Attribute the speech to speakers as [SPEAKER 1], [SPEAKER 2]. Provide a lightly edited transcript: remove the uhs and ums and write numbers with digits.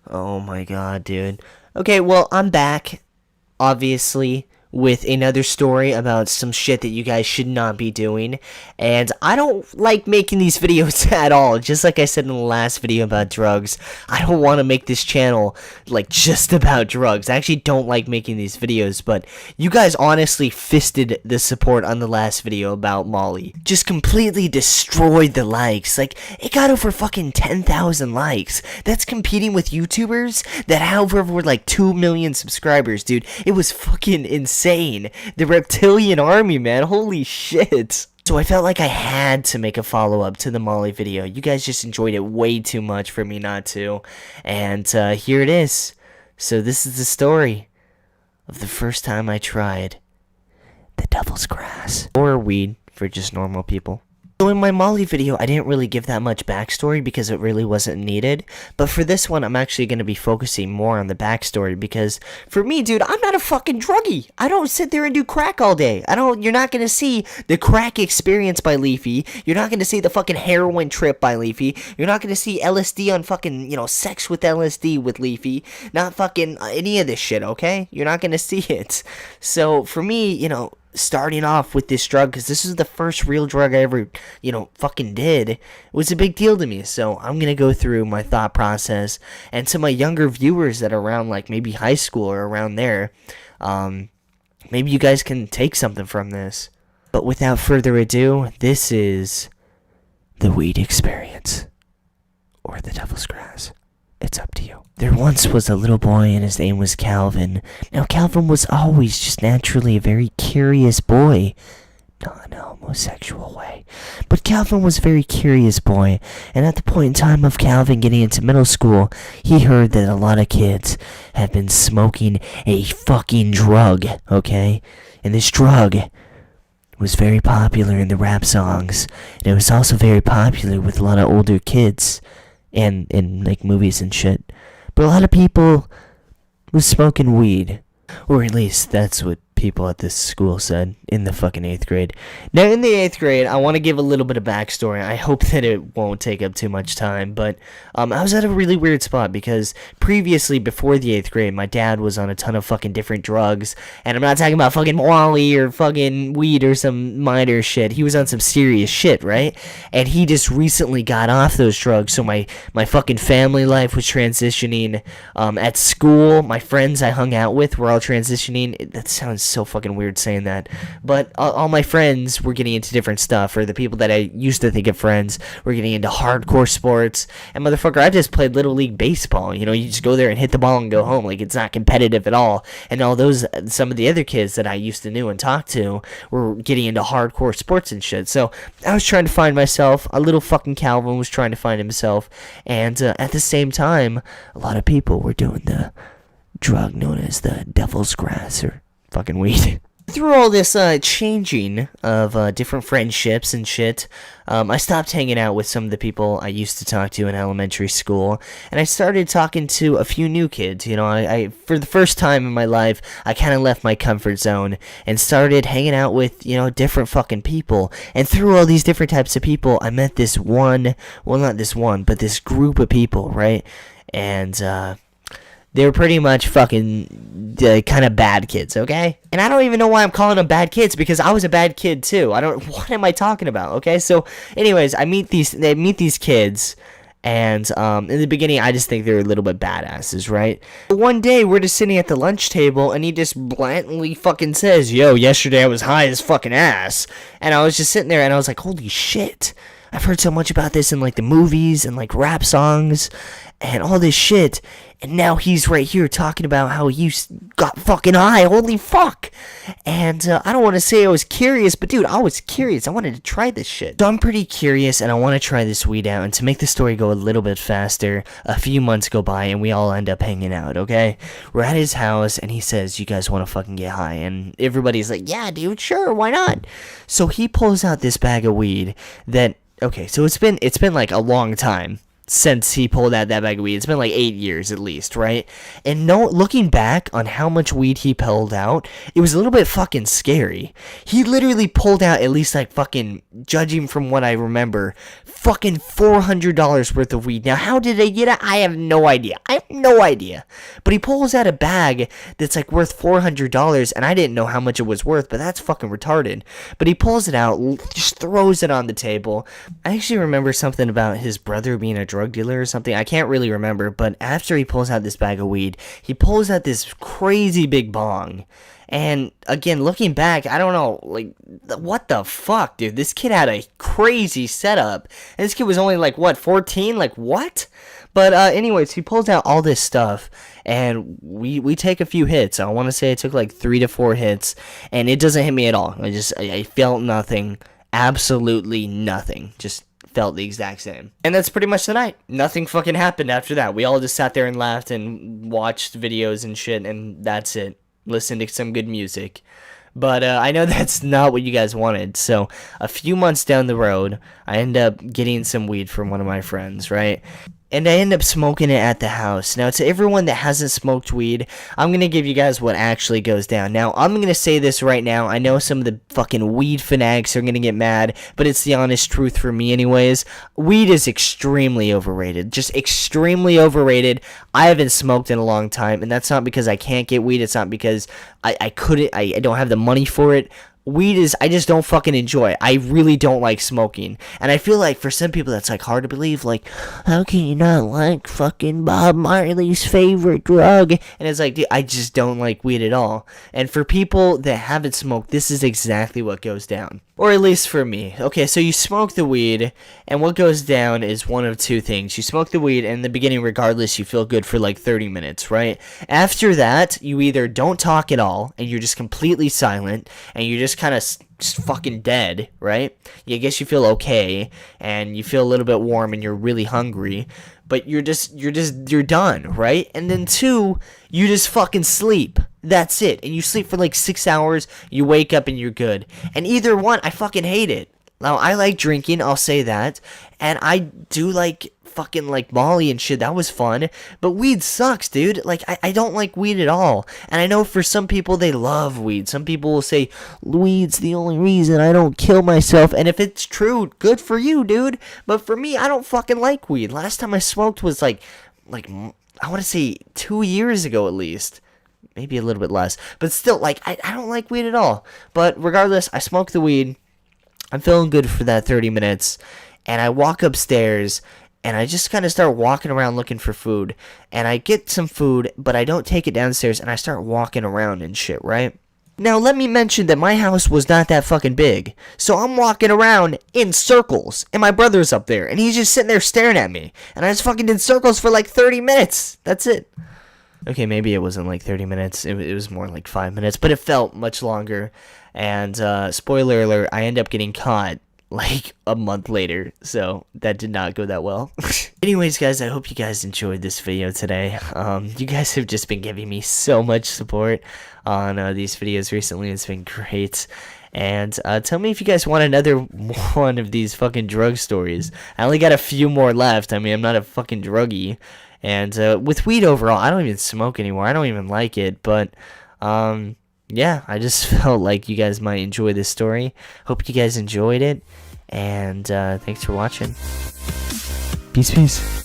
[SPEAKER 1] Oh my god, dude. Okay, well, I'm back, obviously, with another story about some shit that you guys should not be doing. And I don't like making these videos at all. Just like I said in the last video about drugs, I don't want to make this channel like just about drugs. I actually don't like making these videos, but you guys honestly fisted the support on the last video about Molly. Just completely destroyed the likes. Like, it got over fucking 10,000 likes. That's competing with YouTubers that have over like 2 million subscribers, dude. It was fucking insane. The reptilian army, man. Holy shit. So I felt like I had to make a follow-up to the Molly video. You guys just enjoyed it way too much for me not to. And here it is. So this is the story of the first time I tried the devil's grass. Or weed for just normal people. So in my Molly video, I didn't really give that much backstory because it really wasn't needed. But for this one, I'm actually going to be focusing more on the backstory because for me, dude, I'm not a fucking druggie. I don't sit there and do crack all day. You're not going to see the crack experience by Leafy. You're not going to see the fucking heroin trip by Leafy. You're not going to see LSD on fucking, sex with LSD with Leafy. Not fucking any of this shit, okay? You're not going to see it. So for me, starting off with this drug, because this is the first real drug I ever, fucking did, it was a big deal to me. So I'm going to go through my thought process, and to my younger viewers that are around, like, maybe high school or around there, maybe you guys can take something from this. But without further ado, this is the weed experience, or the devil's grass. It's up to you. There once was a little boy and his name was Calvin. Now Calvin was always just naturally a very curious boy. Not in a homosexual way. But Calvin was a very curious boy, and at the point in time of Calvin getting into middle school, he heard that a lot of kids had been smoking a fucking drug, okay? And this drug was very popular in the rap songs, and it was also very popular with a lot of older kids. And in like movies and shit. But a lot of people was smoking weed. Or at least that's what people at this school said in the fucking 8th grade. Now in the 8th grade, I want to give a little bit of backstory. I hope that it won't take up too much time. But I was at a really weird spot because previously, before the 8th grade, my dad was on a ton of fucking different drugs. And I'm not talking about fucking Molly or fucking weed or some minor shit. He was on some serious shit, right? And he just recently got off those drugs. So my fucking family life was transitioning. At school, my friends I hung out with were all transitioning. That sounds so fucking weird saying that, but all my friends were getting into different stuff, or the people that I used to think of friends were getting into hardcore sports. And motherfucker, I just played Little League Baseball. You just go there and hit the ball and go home. Like, it's not competitive at all. And some of the other kids that I used to know and talk to were getting into hardcore sports and shit. So I was trying to find myself. A little fucking Calvin was trying to find himself, and at the same time, a lot of people were doing the drug known as the devil's grass, or fucking weed. Through all this changing of different friendships and shit, I stopped hanging out with some of the people I used to talk to in elementary school, and I started talking to a few new kids. I for the first time in my life, I kind of left my comfort zone and started hanging out with, different fucking people. And through all these different types of people, I met this one, well, not this one, but this group of people, right? And, they were pretty much fucking kind of bad kids, okay? And I don't even know why I'm calling them bad kids, because I was a bad kid too. What am I talking about, okay? So, anyways, I meet these kids, and in the beginning, I just think they're a little bit badasses, right? But one day, we're just sitting at the lunch table, and he just blatantly fucking says, "Yo, yesterday I was high as fucking ass." And I was just sitting there, and I was like, holy shit. I've heard so much about this in, like, the movies and, like, rap songs and all this shit. And now he's right here talking about how he got fucking high. Holy fuck. And I don't want to say I was curious, but dude, I was curious. I wanted to try this shit. So I'm pretty curious, and I want to try this weed out. And to make the story go a little bit faster, a few months go by, and we all end up hanging out, okay? We're at his house, and he says, "You guys want to fucking get high?" And everybody's like, "Yeah, dude, sure, why not?" So he pulls out this bag of weed that... Okay, so it's been like a long time since he pulled out that bag of weed. It's been like 8 years at least, right? And no, looking back on how much weed he pulled out, it was a little bit fucking scary. He literally pulled out at least like fucking, judging from what I remember, fucking $400 worth of weed. Now, how did they get it? I have no idea. I have no idea. But he pulls out a bag that's like worth $400, and I didn't know how much it was worth, but that's fucking retarded. But he pulls it out, just throws it on the table. I actually remember something about his brother being a drug dealer or something. I can't really remember, but after he pulls out this bag of weed, he pulls out this crazy big bong. And again, looking back, I don't know, like, what the fuck, dude? This kid had a crazy setup. And this kid was only like, what, 14? Like, what? But anyways, he pulls out all this stuff, and we take a few hits. I want to say it took like 3 to 4 hits, and it doesn't hit me at all. I felt nothing. Absolutely nothing. Just felt the exact same. And that's pretty much the night. Nothing fucking happened after that. We all just sat there and laughed and watched videos and shit, and that's it. Listened to some good music. But I know that's not what you guys wanted. So a few months down the road, I end up getting some weed from one of my friends, right? And I end up smoking it at the house. Now, to everyone that hasn't smoked weed, I'm going to give you guys what actually goes down. Now, I'm going to say this right now. I know some of the fucking weed fanatics are going to get mad, but it's the honest truth for me anyways. Weed is extremely overrated. Just extremely overrated. I haven't smoked in a long time, and that's not because I can't get weed. It's not because I don't have the money for it. Weed is, I just don't fucking enjoy it. I really don't like smoking. And I feel like for some people that's like hard to believe. Like, how can you not like fucking Bob Marley's favorite drug? And it's like, dude, I just don't like weed at all. And for people that haven't smoked, this is exactly what goes down. Or at least for me. Okay, so you smoke the weed, and what goes down is one of two things. You smoke the weed, and in the beginning, regardless, you feel good for like 30 minutes, right? After that, you either don't talk at all, and you're just completely silent, and you're just kind of just fucking dead, right? I guess you feel okay, and you feel a little bit warm, and you're really hungry, but you're done, right? And then 2, you just fucking sleep. That's it. And you sleep for like 6 hours, you wake up and you're good. And either one, I fucking hate it. Now, I like drinking, I'll say that. And I do like fucking like Molly and shit. That was fun. But weed sucks, dude. Like, I don't like weed at all. And I know for some people, they love weed. Some people will say, weed's the only reason I don't kill myself. And if it's true, good for you, dude. But for me, I don't fucking like weed. Last time I smoked was like I want to say 2 years ago at least. Maybe a little bit less. But still, like, I don't like weed at all. But regardless, I smoke the weed. I'm feeling good for that 30 minutes. And I walk upstairs, and I just kind of start walking around looking for food. And I get some food, but I don't take it downstairs, and I start walking around and shit, right? Now, let me mention that my house was not that fucking big. So I'm walking around in circles, and my brother's up there, and he's just sitting there staring at me. And I just fucking did circles for like 30 minutes. That's it. Okay, maybe it wasn't like 30 minutes. It was more like 5 minutes, but it felt much longer. And spoiler alert, I end up getting caught like a month later, so that did not go that well. Anyways, guys, I hope you guys enjoyed this video today. You guys have just been giving me so much support on these videos recently. It's been great. And tell me if you guys want another one of these fucking drug stories. I only got a few more left. I mean, I'm not a fucking druggie. And with weed overall, I don't even smoke anymore. I don't even like it. But, yeah, I just felt like you guys might enjoy this story. Hope you guys enjoyed it. And thanks for watching. Peace, peace.